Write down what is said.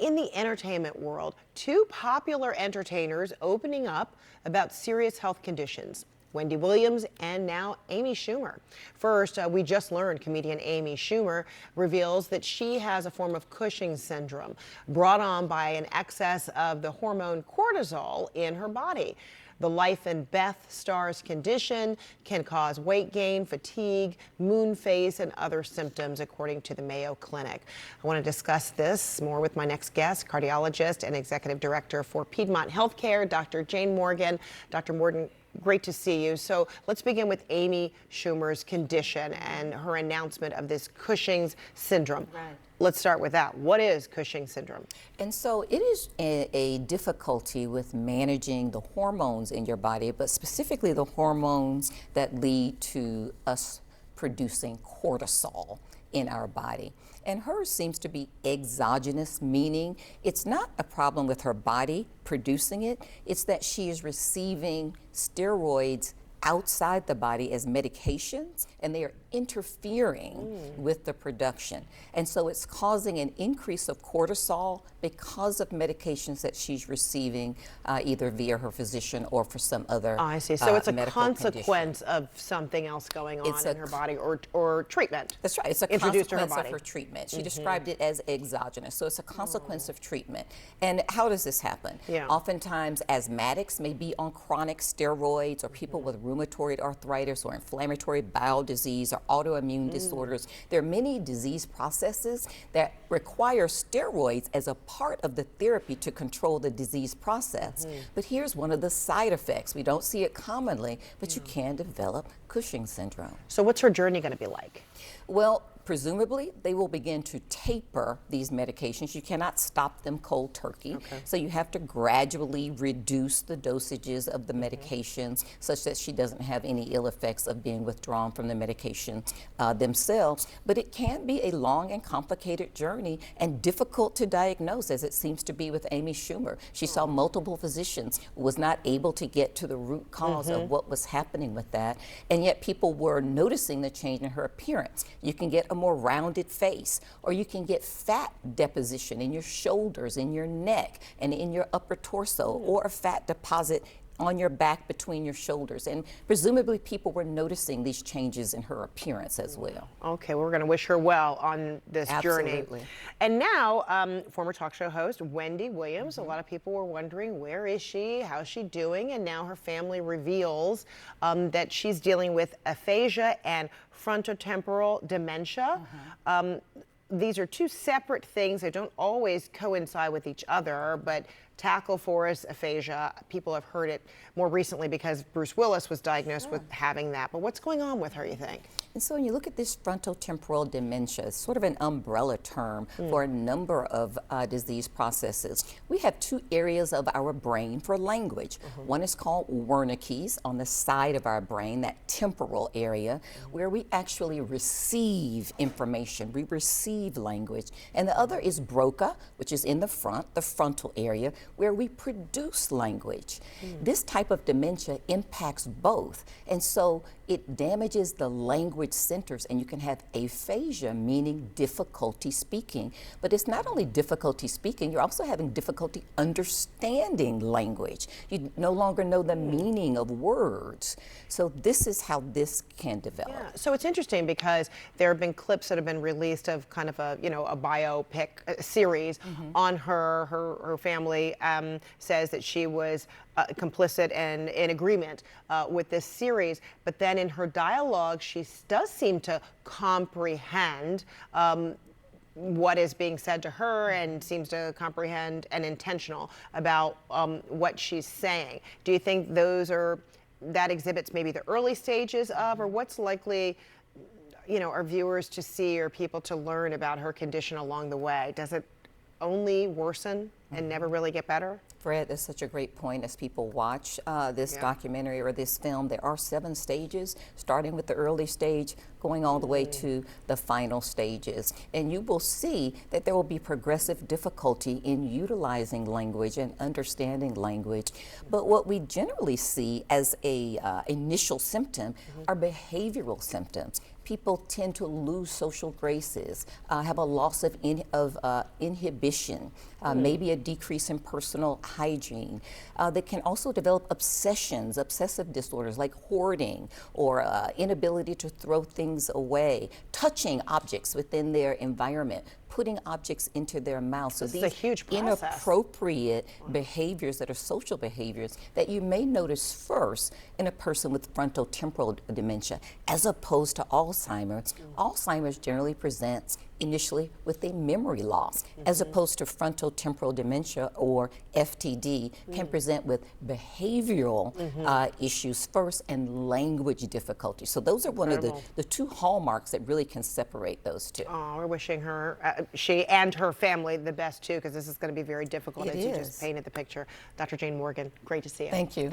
in the entertainment world, two popular entertainers opening up about serious health conditions. Wendy Williams and now Amy Schumer. First, we just learned comedian Amy Schumer reveals that she has a form of Cushing's syndrome brought on by an excess of the hormone cortisol in her body. The Life and Beth star's condition can cause weight gain, fatigue, moon face, and other symptoms, according to the Mayo Clinic. I want to discuss this more with my next guest, cardiologist and executive director for Piedmont Healthcare, Dr. Jane Morgan. Dr. Morgan, great to see you. So let's begin with Amy Schumer's condition and her announcement of this Cushing's syndrome. Right. Let's start with that. What is Cushing's syndrome? And so it is a difficulty with managing the hormones in your body, but specifically the hormones that lead to us producing cortisol in our body. And hers seems to be exogenous, meaning it's not a problem with her body producing it, it's that she is receiving steroids outside the body as medications, and they are interfering with the production. And so it's causing an increase of cortisol because of medications that she's receiving either via her physician or for some other I see. So it's a consequence of something else going on in her body or treatment. That's right. It's a introduced consequence to her body. of her treatment. She described it as exogenous. So it's a consequence of treatment. And how does this happen? Yeah. Oftentimes asthmatics may be on chronic steroids, or people with rheumatoid arthritis or inflammatory bowel disease or autoimmune disorders. There are many disease processes that require steroids as a part of the therapy to control the disease process. But here's one of the side effects. We don't see it commonly, but you can develop Cushing's syndrome. So what's her journey going to be like? Well, presumably, they will begin to taper these medications. You cannot stop them cold turkey. Okay. So you have to gradually reduce the dosages of the medications such that she doesn't have any ill effects of being withdrawn from the medication themselves. But it can be a long and complicated journey and difficult to diagnose, as it seems to be with Amy Schumer. She saw multiple physicians, was not able to get to the root cause of what was happening with that. And yet people were noticing the change in her appearance. You can get a more rounded face, or you can get fat deposition in your shoulders, in your neck, and in your upper torso, or a fat deposit on your back between your shoulders. And presumably people were noticing these changes in her appearance as well. Okay, we're going to wish her well on this journey. Absolutely. And now, former talk show host Wendy Williams. A lot of people were wondering, where is she? How's she doing? And now her family reveals that she's dealing with aphasia and frontotemporal dementia. These are two separate things. They don't always coincide with each other, but tackle forest aphasia, people have heard it more recently because Bruce Willis was diagnosed with having that. But what's going on with her, you think? And so when you look at this frontotemporal dementia, it's sort of an umbrella term for a number of disease processes. We have two areas of our brain for language. One is called Wernicke's on the side of our brain, that temporal area, where we actually receive information, we receive language. And the other is Broca, which is in the front, the frontal area, where we produce language. This type of dementia impacts both, and so it damages the language centers, and you can have aphasia, meaning difficulty speaking. But it's not only difficulty speaking, you're also having difficulty understanding language. You no longer know the meaning of words. So this is how this can develop. Yeah. So it's interesting because there have been clips that have been released of kind of a, a biopic series on her. Her family says that she was complicit and in agreement with this series, but then in her dialogue, she does seem to comprehend what is being said to her and seems to comprehend and intentional about what she's saying. Do you think that exhibits maybe the early stages of, or what's likely, our viewers to see or people to learn about her condition along the way? Does it only worsen and never really get better? Fred, that's such a great point. As people watch this documentary or this film, there are 7 stages, starting with the early stage, going all the way to the final stages. And you will see that there will be progressive difficulty in utilizing language and understanding language. But what we generally see as a initial symptom are behavioral symptoms. people tend to lose social graces, have a loss of inhibition, maybe a decrease in personal hygiene. They can also develop obsessions, obsessive disorders like hoarding or inability to throw things away, touching objects within their environment, putting objects into their mouth. So This is these a huge process. inappropriate behaviors that are social behaviors that you may notice first in a person with frontotemporal dementia, as opposed to Alzheimer's. Alzheimer's generally presents initially with a memory loss, as opposed to frontotemporal dementia, or FTD, can present with behavioral issues first and language difficulties. So those are one of the two hallmarks that really can separate those two. Oh, we're wishing her, she and her family the best too, because this is going to be very difficult It as you is. just painted the picture. Dr. Jane Morgan, great to see you. Thank you.